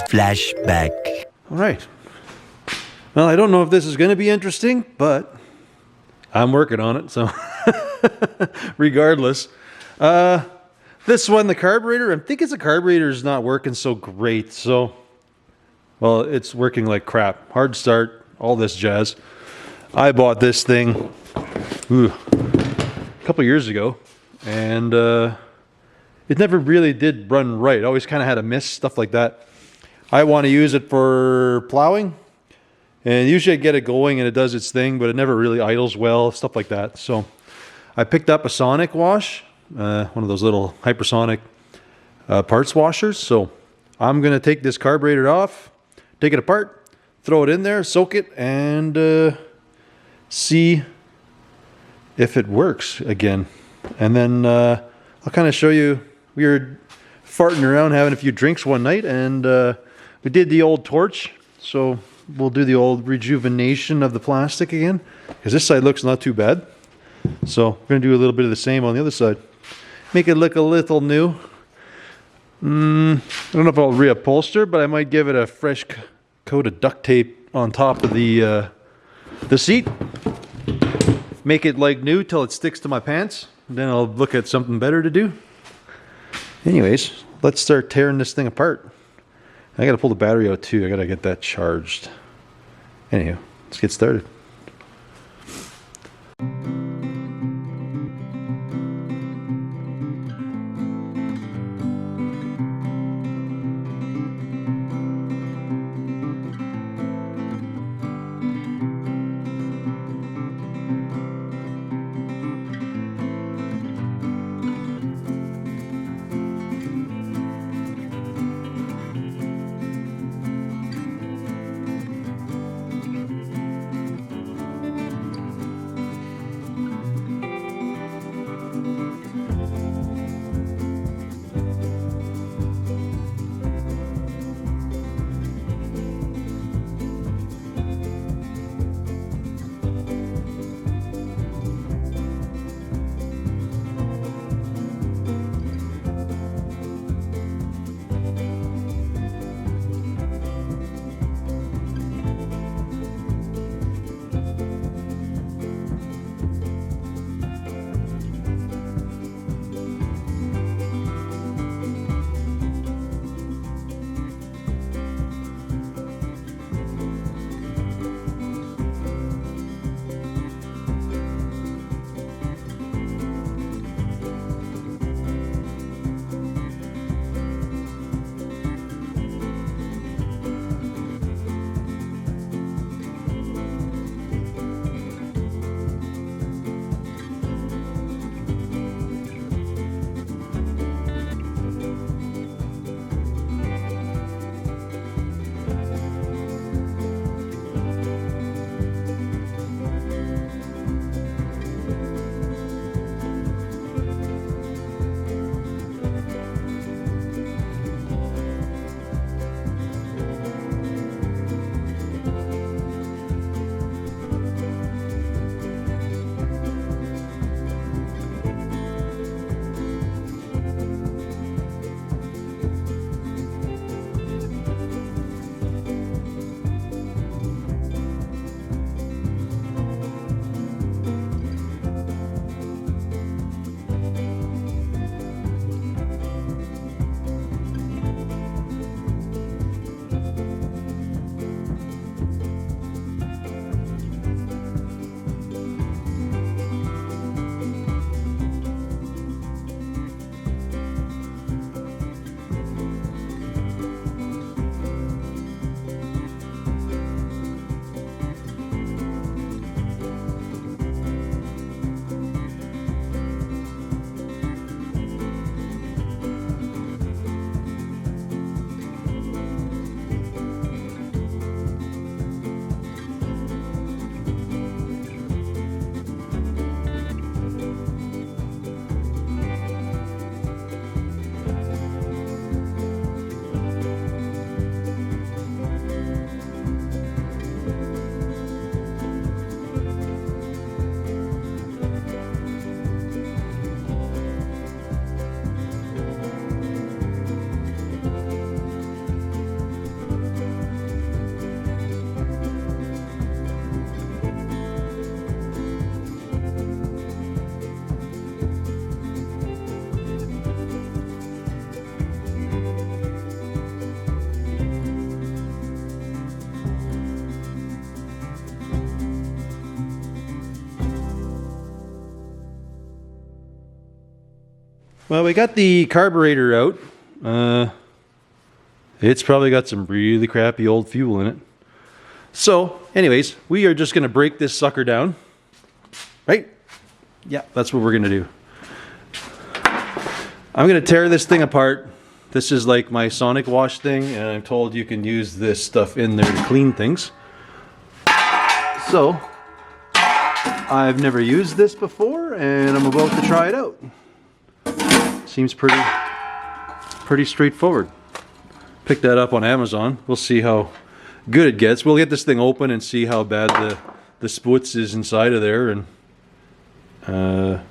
Flashback. All right. Well, I don't know if this is going to be interesting, but I'm working on it, so regardless. This one, the carburetor, I think the carburetor is not working so great. So, well, it's working like crap. Hard start, all this jazz. I bought this thing a couple years ago, and it never really did run right. It always kind of had a miss, stuff like that. I want to use it for plowing, and usually I get it going and it does its thing, but it never really idles well, stuff like that. So I picked up a sonic wash, one of those little hypersonic parts washers. So I'm going to take this carburetor off, take it apart, throw it in there, soak it, and see if it works again. And then I'll kind of show you. We were farting around having a few drinks one night, and we did the old torch. So we'll do the old rejuvenation of the plastic again, because this side looks not too bad. So we're going to do a little bit of the same on the other side. Make it look a little new. I don't know if I'll reupholster, but I might give it a fresh coat of duct tape on top of the seat. Make it like new till it sticks to my pants. Then I'll look at something better to do. Anyways, let's start tearing this thing apart. I gotta pull the battery out too. I gotta get that charged. Anyhow, let's get started. Well, we got the carburetor out. It's probably got some really crappy old fuel in it. So, anyways, we are just going to break this sucker down. Right? Yeah, that's what we're going to do. I'm going to tear this thing apart. This is like my sonic wash thing, and I'm told you can use this stuff in there to clean things. So, I've never used this before, and I'm about to try it out. Seems pretty straightforward. Picked that up on Amazon. We'll see how good it gets. We'll get this thing open and see how bad the spoots is inside of there, and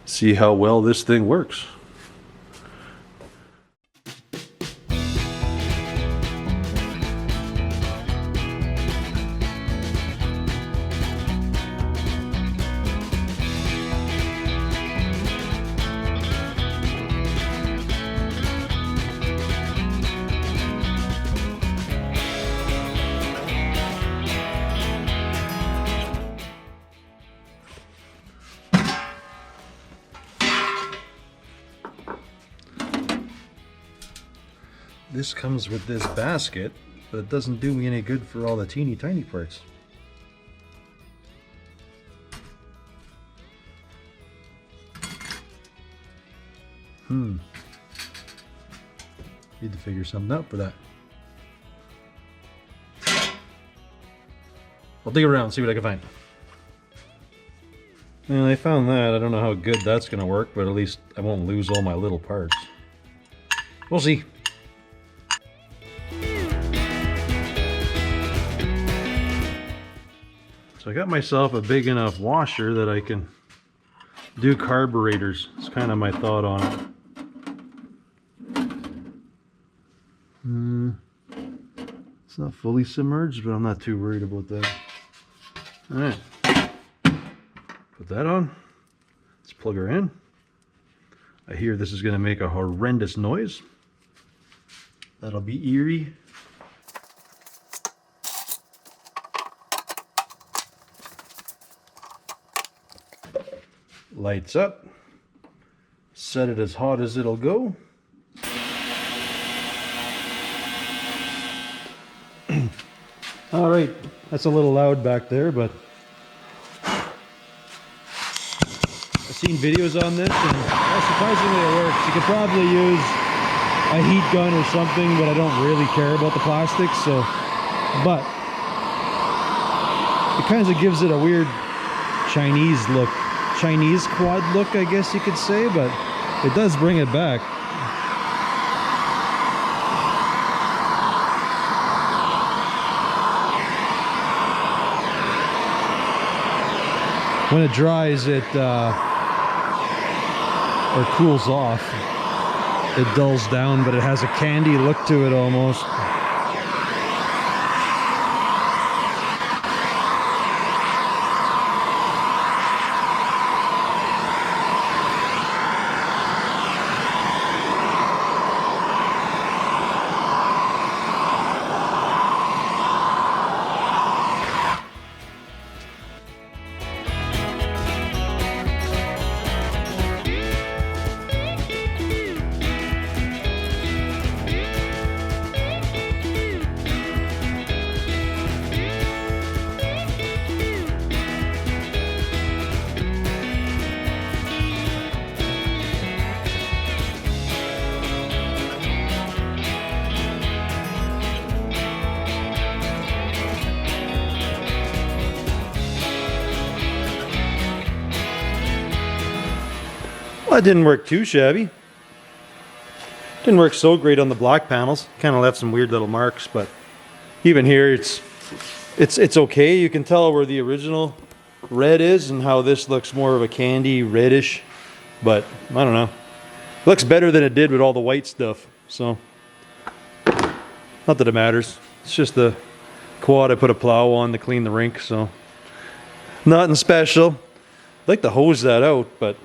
see how well this thing works. This comes with this basket, but it doesn't do me any good for all the teeny tiny parts. Need to figure something out for that. I'll dig around, see what I can find. Well, I found that. I don't know how good that's going to work, but at least I won't lose all my little parts. We'll see. So I got myself a big enough washer that I can do carburetors. It's kind of my thought on it. It's not fully submerged, but I'm not too worried about that. Alright. Put that on. Let's plug her in. I hear this is going to make a horrendous noise. That'll be eerie. Lights up. Set it as hot as it'll go. All right, that's a little loud back there, but I've seen videos on this, and surprisingly it works. You could probably use a heat gun or something, but I don't really care about the plastics, so, but it kind of gives it a weird Chinese look. Chinese quad look, I guess you could say, but it does bring it back. When it dries, it or cools off, it dulls down, but it has a candy look to it almost. Well, it didn't work too shabby. Didn't work so great on the block panels. Kind of left some weird little marks, but even here it's okay. You can tell where the original red is and how this looks more of a candy reddish, but I don't know. It looks better than it did with all the white stuff, so not that it matters. It's just the quad I put a plow on to clean the rink, so nothing special. I'd like to hose that out, but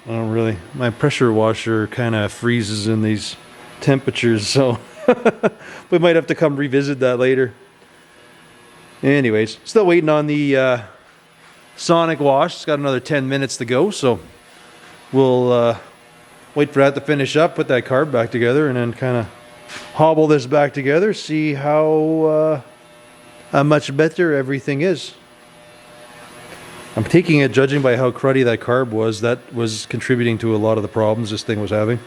I don't really. My pressure washer kind of freezes in these temperatures, so we might have to come revisit that later. Anyways, still waiting on the sonic wash. It's got another 10 minutes to go, so we'll wait for that to finish up, put that carb back together, and then kind of hobble this back together, see how much better everything is. I'm taking it, judging by how cruddy that carb was, that was contributing to a lot of the problems this thing was having.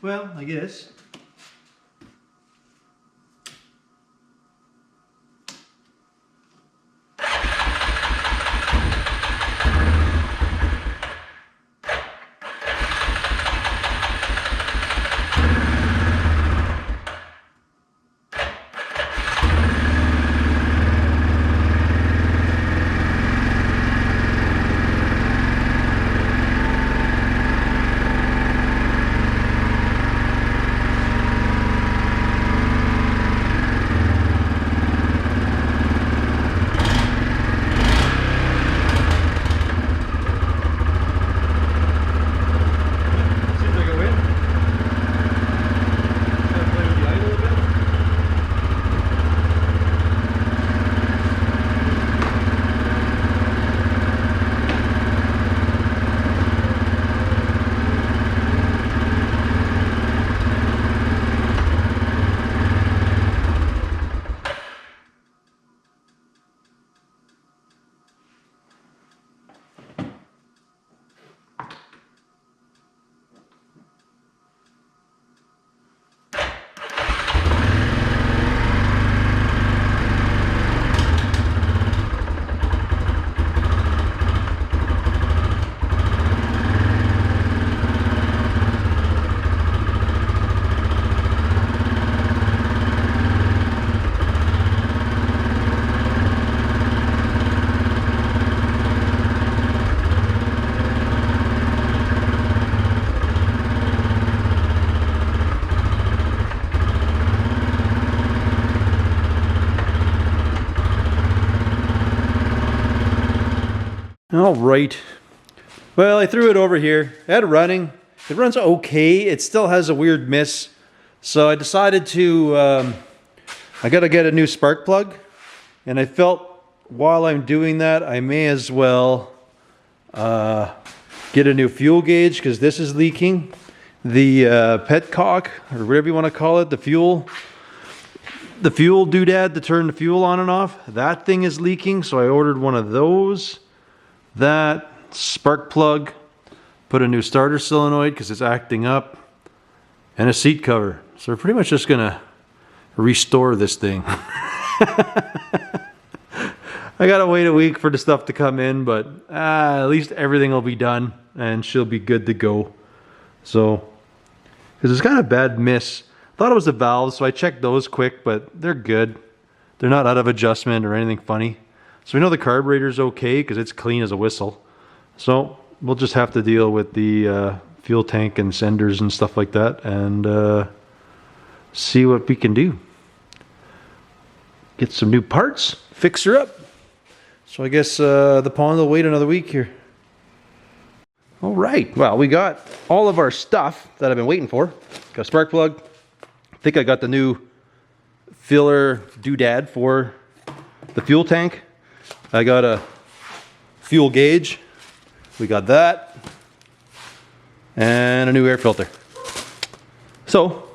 Well, I guess. All right. Well, I threw it over here. I had it running. It runs okay. It still has a weird miss. So I decided to, I got to get a new spark plug. And I felt while I'm doing that, I may as well get a new fuel gauge because this is leaking. The petcock, or whatever you want to call it, the fuel doodad to turn the fuel on and off, that thing is leaking. So I ordered one of those. That spark plug, put a new starter solenoid because it's acting up, and a seat cover. So we're pretty much just gonna restore this thing. I gotta wait a week for the stuff to come in, but at least everything will be done and she'll be good to go. So, because it's got a bad miss. Thought it was the valves, so I checked those quick, but they're good. They're not out of adjustment or anything funny. So we know the carburetor's okay because it's clean as a whistle. So we'll just have to deal with the fuel tank and senders and stuff like that and see what we can do. Get some new parts, fix her up. So I guess the pond will wait another week here. All right, well, we got all of our stuff that I've been waiting for. Got a spark plug. I think I got the new filler doodad for the fuel tank. I got a fuel gauge. We got that. And a new air filter. So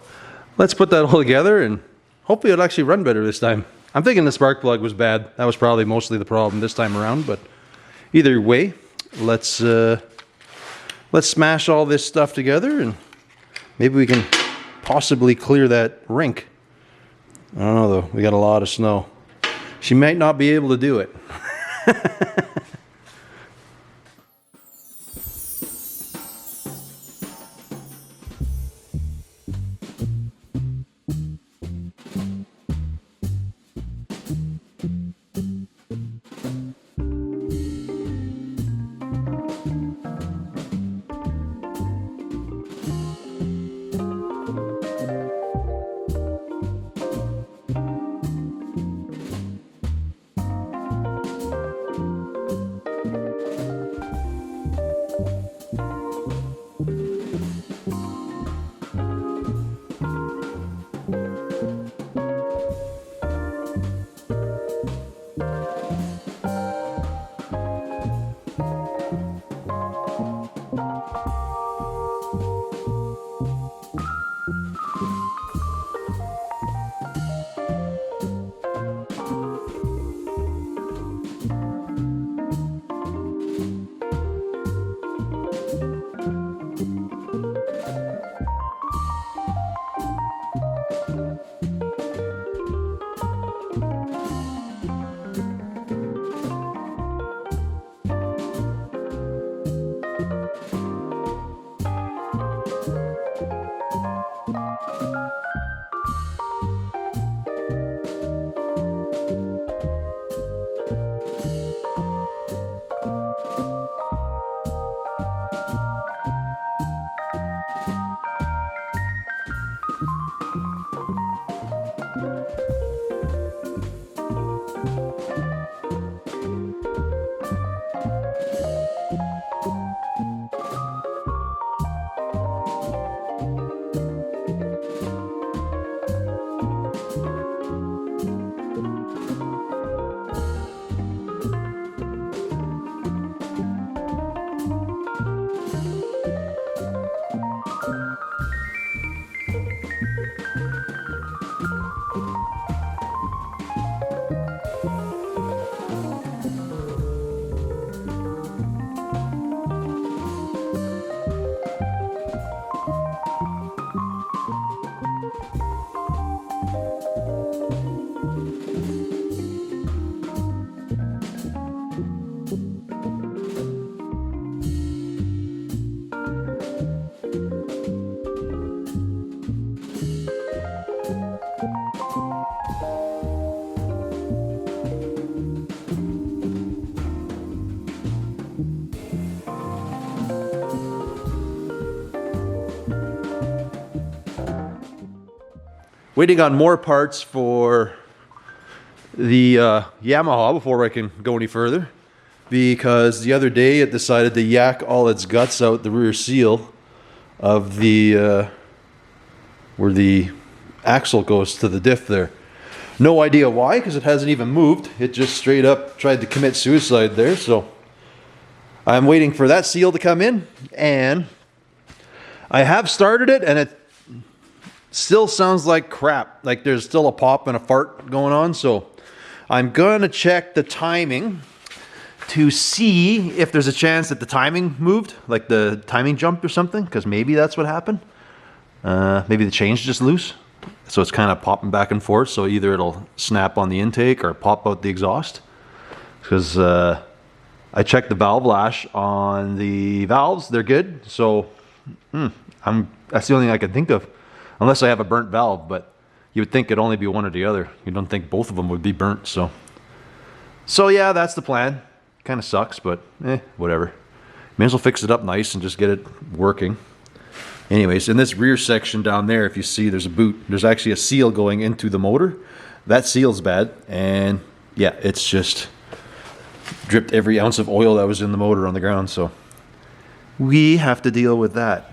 let's put that all together and hopefully it'll actually run better this time. I'm thinking the spark plug was bad. That was probably mostly the problem this time around, but either way, let's smash all this stuff together and maybe we can possibly clear that rink. I don't know though, we got a lot of snow. She might not be able to do it. Waiting on more parts for the Yamaha before I can go any further. because the other day it decided to yak all its guts out the rear seal of the where the axle goes to the diff there. No idea why, because it hasn't even moved. It just straight up tried to commit suicide there. So I'm waiting for that seal to come in, and I have started it, and it still sounds like crap. Like there's still a pop and a fart going on. So I'm going to check the timing to see if there's a chance that the timing moved, like the timing jumped or something, because maybe that's what happened. Maybe the chain's just loose. So it's kind of popping back and forth. So either it'll snap on the intake or pop out the exhaust. Because I checked the valve lash on the valves. They're good. So that's the only thing I can think of. Unless I have a burnt valve. But you would think it'd only be one or the other. You don't think both of them would be burnt. So yeah, that's the plan. Kind of sucks, but whatever. May as well fix it up nice and just get it working. Anyways, in this rear section down there, if you see, there's a boot. There's actually a seal going into the motor. That seal's bad, and yeah, it's just dripped every ounce of oil that was in the motor on the ground, so we have to deal with that.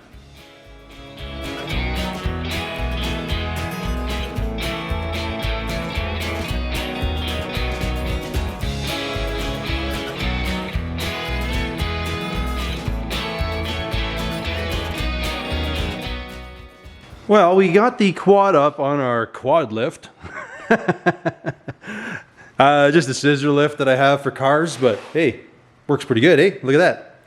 Well, we got the quad up on our quad lift. Just a scissor lift that I have for cars, but hey, works pretty good, eh? Look at that.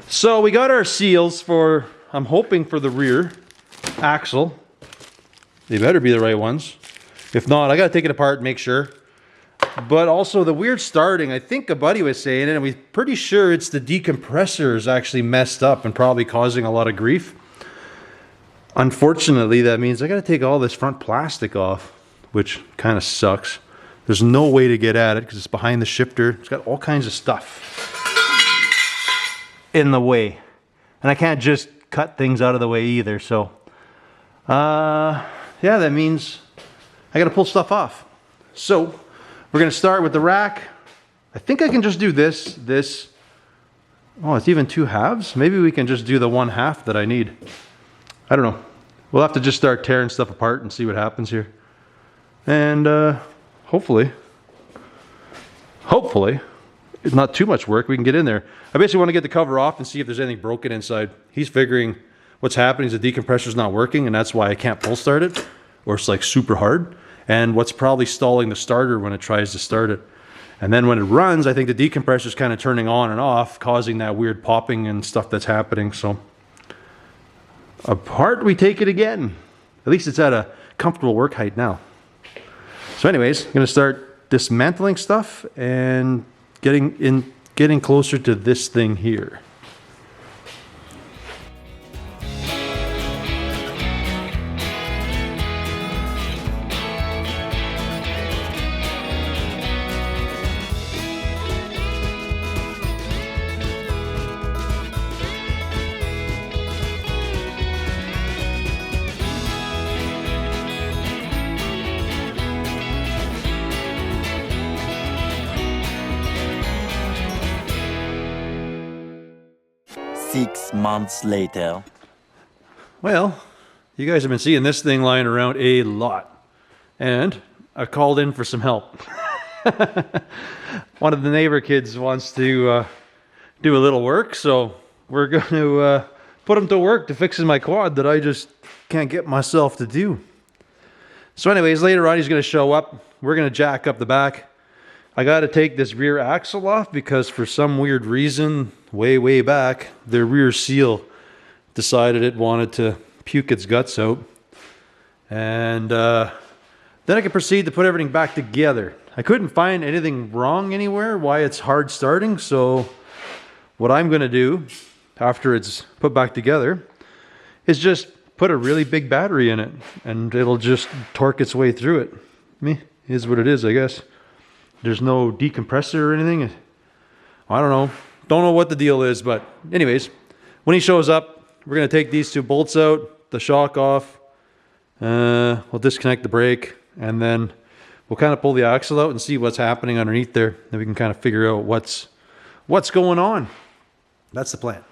So we got our seals for, I'm hoping for the rear axle. They better be the right ones. If not, I gotta take it apart and make sure. But also the weird starting, I think a buddy was saying it, and we're pretty sure it's the decompressor is actually messed up and probably causing a lot of grief. Unfortunately, that means I got to take all this front plastic off, which kind of sucks. There's no way to get at it because it's behind the shifter. It's got all kinds of stuff in the way. And I can't just cut things out of the way either. So, yeah, that means I got to pull stuff off. So, we're going to start with the rack. I think I can just do this. Oh, it's even 2 halves. Maybe we can just do the 1 half that I need. I don't know. We'll have to just start tearing stuff apart and see what happens here. And hopefully, it's not too much work. We can get in there. I basically want to get the cover off and see if there's anything broken inside. He's figuring what's happening is the decompressor's not working, and that's why I can't pull start it, or it's like super hard. And what's probably stalling the starter when it tries to start it. And then when it runs, I think the decompressor's kind of turning on and off, causing that weird popping and stuff that's happening. So apart we take it again. At least it's at a comfortable work height now. So anyways, I'm going to start dismantling stuff and getting closer to this thing here. Six months later. Well, you guys have been seeing this thing lying around a lot. And I called in for some help. One of the neighbor kids wants to do a little work, so we're going to put him to work to fixing my quad that I just can't get myself to do. So anyways, later on he's going to show up. We're going to jack up the back. I got to take this rear axle off because for some weird reason, way back, the rear seal decided it wanted to puke its guts out. And then I could proceed to put everything back together. I couldn't find anything wrong anywhere, why it's hard starting. So what I'm going to do after it's put back together is just put a really big battery in it and it'll just torque its way through it. Is what it is, I guess. There's no decompressor or anything. I don't know. Don't know what the deal is, but anyways, when he shows up, we're going to take these 2 bolts out, the shock off. We'll disconnect the brake, and then we'll kind of pull the axle out and see what's happening underneath there. Then we can kind of figure out what's what's going on. That's the plan.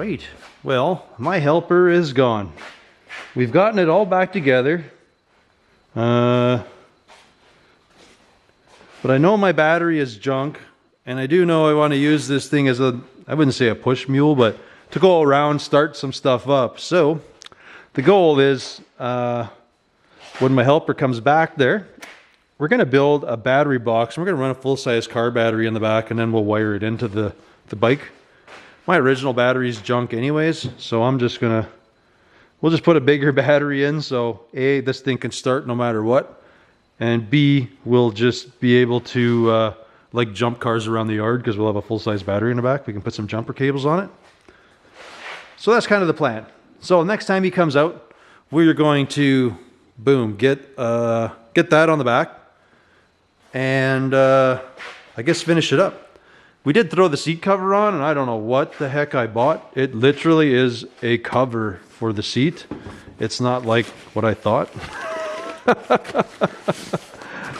right. Well, my helper is gone. We've gotten it all back together. But I know my battery is junk, and I do know I want to use this thing as a, I wouldn't say a push mule, but to go around, start some stuff up. So the goal is, when my helper comes back there, we're going to build a battery box. We're going to run a full-size car battery in the back, and then we'll wire it into the bike. My original battery is junk anyways, so I'm just going to, we'll just put a bigger battery in, so A, this thing can start no matter what, and B, we'll just be able to like jump cars around the yard because we'll have a full-size battery in the back. We can put some jumper cables on it. So that's kind of the plan. So next time he comes out, we're going to, boom, get that on the back, and I guess finish it up. We did throw the seat cover on, and I don't know what the heck I bought. It literally is a cover for the seat. It's not like what I thought.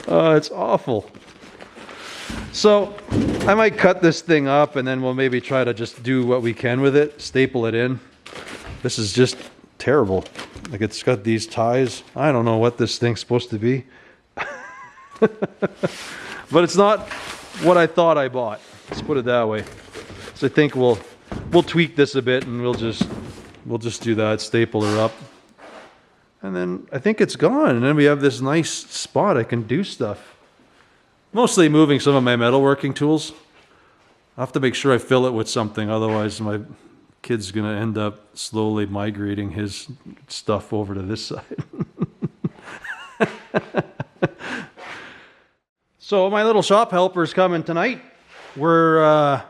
It's awful. So I might cut this thing up, and then we'll maybe try to just do what we can with it, staple it in. This is just terrible. Like, it's got these ties. I don't know what this thing's supposed to be. But it's not what I thought I bought. Let's put it that way. So I think we'll tweak this a bit, and we'll just do that, staple her up. And then I think it's gone. And then we have this nice spot I can do stuff. Mostly moving some of my metalworking tools. I'll have to make sure I fill it with something, otherwise my kid's gonna end up slowly migrating his stuff over to this side. So my little shop helper's coming tonight. I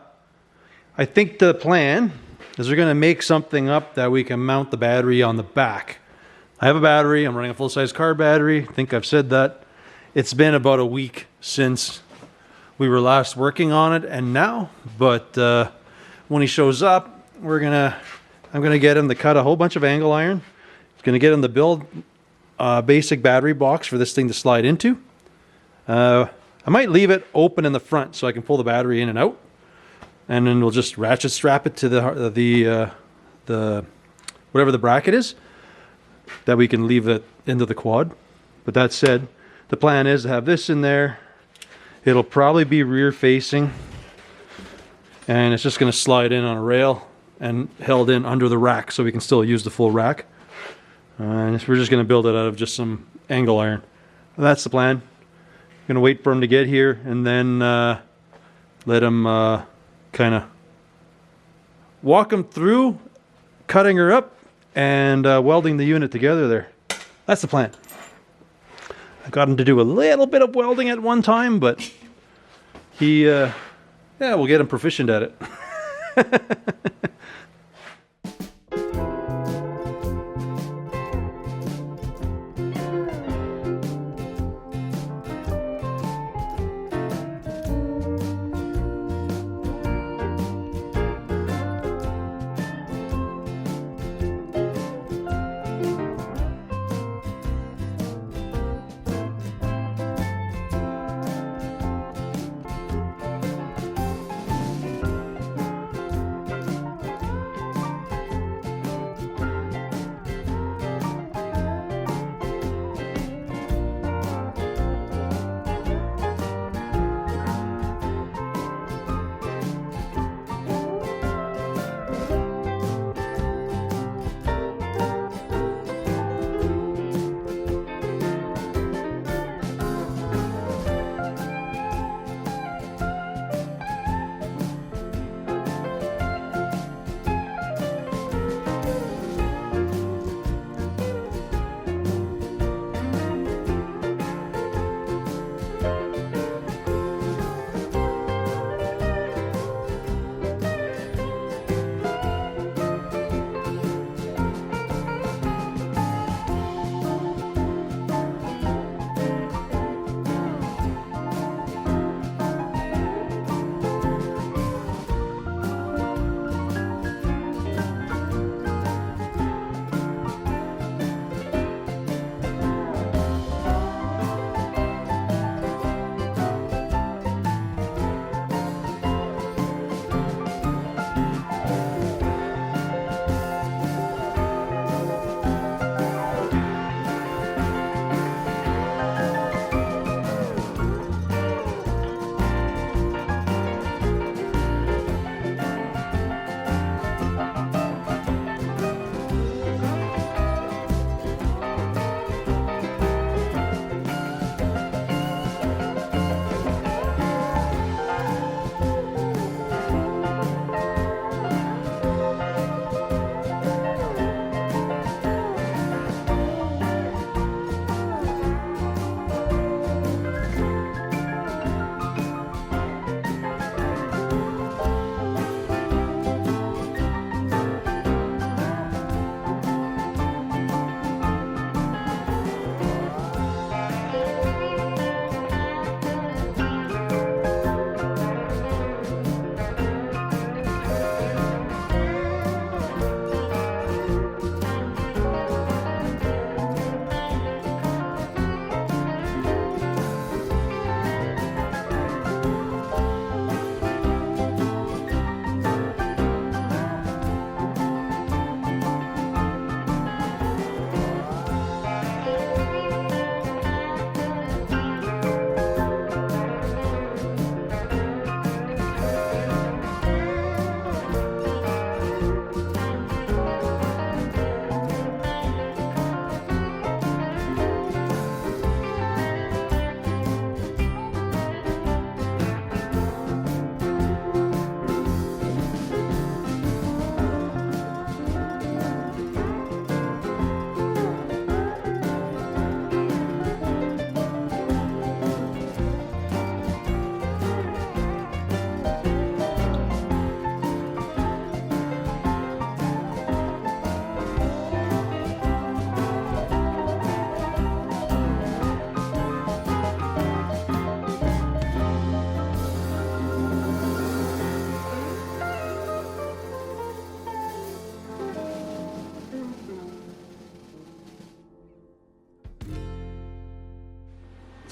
think the plan is we're gonna make something up that we can mount the battery on the back. I have a battery, I'm running a full-size car battery. I think I've said that. It's been about a week since we were last working on it, and now, but when he shows up, I'm gonna get him to cut a whole bunch of angle iron. He's gonna get him to build a basic battery box for this thing to slide into. I might leave it open in the front so I can pull the battery in and out, and then we'll just ratchet strap it to the whatever the bracket is, that we can leave it into the quad. But that said, the plan is to have this in there. It'll probably be rear facing, and it's just going to slide in on a rail and held in under the rack so we can still use the full rack. And we're just going to build it out of just some angle iron. That's the plan. Going to wait for him to get here, and then let him kind of walk him through cutting her up and welding the unit together there. That's the plan. I got him to do a little bit of welding at one time, but he, yeah, we'll get him proficient at it.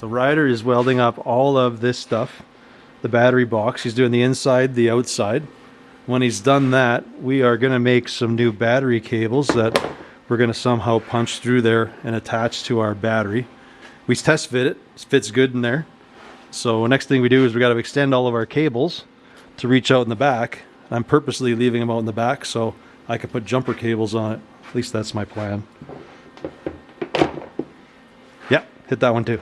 The rider is welding up all of this stuff. The battery box. He's doing the inside, the outside. When he's done that, we are going to make some new battery cables that we're going to somehow punch through there and attach to our battery. We test fit it. It fits good in there. So the next thing we do is we got to extend all of our cables to reach out in the back. I'm purposely leaving them out in the back so I can put jumper cables on it. At least that's my plan. Yeah, hit that one too.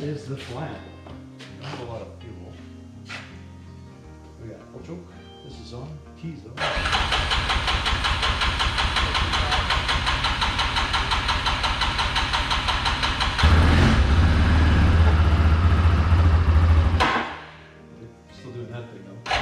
Is the plan. Not a lot of fuel. We got oh choke. This is on. Keys on. Still doing that thing though.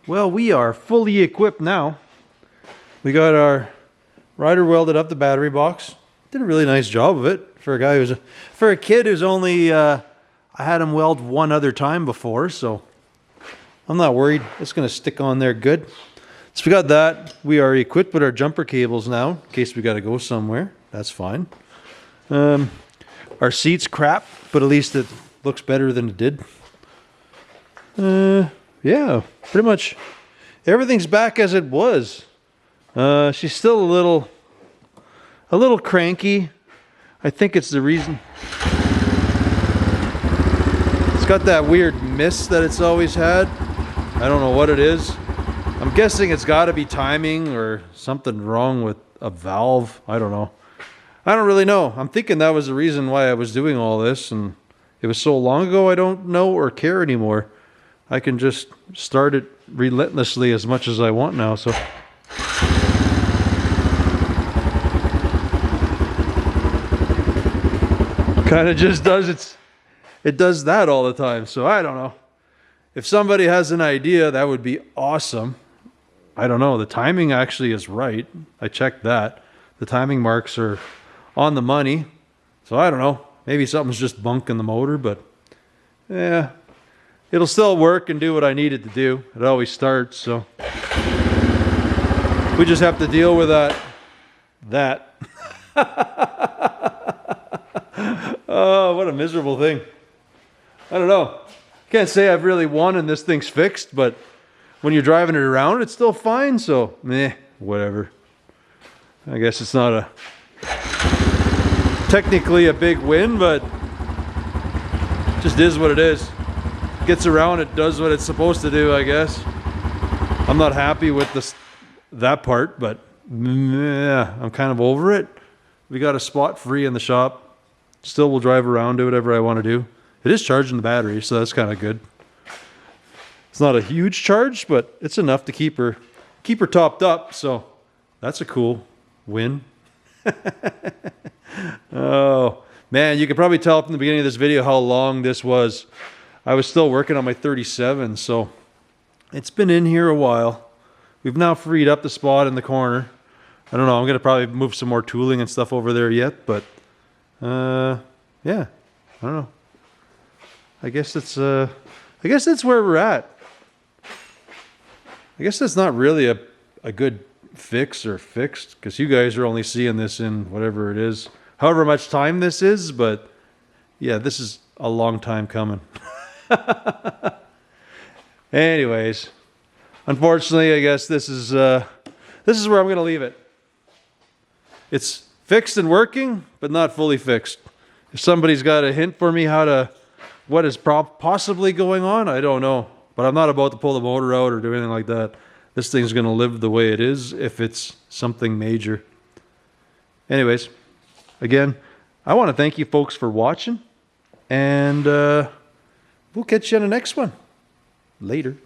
Well, we are fully equipped now. We got our rider welded up the battery box. Did a really nice job of it for a guy who's for a kid who's only I had him weld one other time before, so I'm not worried. It's going to stick on there good. So we got that. We are equipped with our jumper cables now in case we got to go somewhere. That's fine. Our seat's crap, but at least it looks better than it did. Yeah, pretty much everything's back as it was. She's still a little cranky. I think it's the reason. It's got that weird mist that it's always had. I don't know what it is. I'm guessing it's got to be timing or something wrong with a valve. I don't know. I don't really know. I'm thinking that was the reason why I was doing all this, and it was so long ago I don't know or care anymore. I can just start it relentlessly as much as I want now, so. Kind of just does it does that all the time, so I don't know. If somebody has an idea, that would be awesome. I don't know. The timing actually is right. I checked that. The timing marks are on the money, so I don't know. Maybe something's just bunk in the motor, but yeah. It'll still work and do what I need it to do. It always starts, so. We just have to deal with that that. Oh, what a miserable thing. I don't know. Can't say I've really won and this thing's fixed, but when you're driving it around, it's still fine. So, meh, whatever. I guess it's not technically a big win, but just is what it is. Gets around, it does what it's supposed to do, I guess. I'm not happy with that part, but yeah, I'm kind of over it. We got a spot free in the shop. Still will drive around, do whatever I want to do. It is charging the battery, so that's kind of good. It's not a huge charge, but it's enough to keep her topped up, so that's a cool win. Oh, man, you can probably tell from the beginning of this video how long this was. I was still working on my 37, so it's been in here a while. We've now freed up the spot in the corner. I don't know, I'm going to probably move some more tooling and stuff over there yet, but yeah, I don't know. I guess that's where we're at. I guess that's not really a good fix or fixed, because you guys are only seeing this in whatever it is, however much time this is, but yeah, this is a long time coming. Anyways, unfortunately, I guess this is where I'm going to leave it. It's fixed and working, but not fully fixed. If somebody's got a hint for me what is possibly going on, I don't know. But I'm not about to pull the motor out or do anything like that. This thing's going to live the way it is if it's something major. Anyways, again, I want to thank you folks for watching. And we'll catch you on the next one. Later.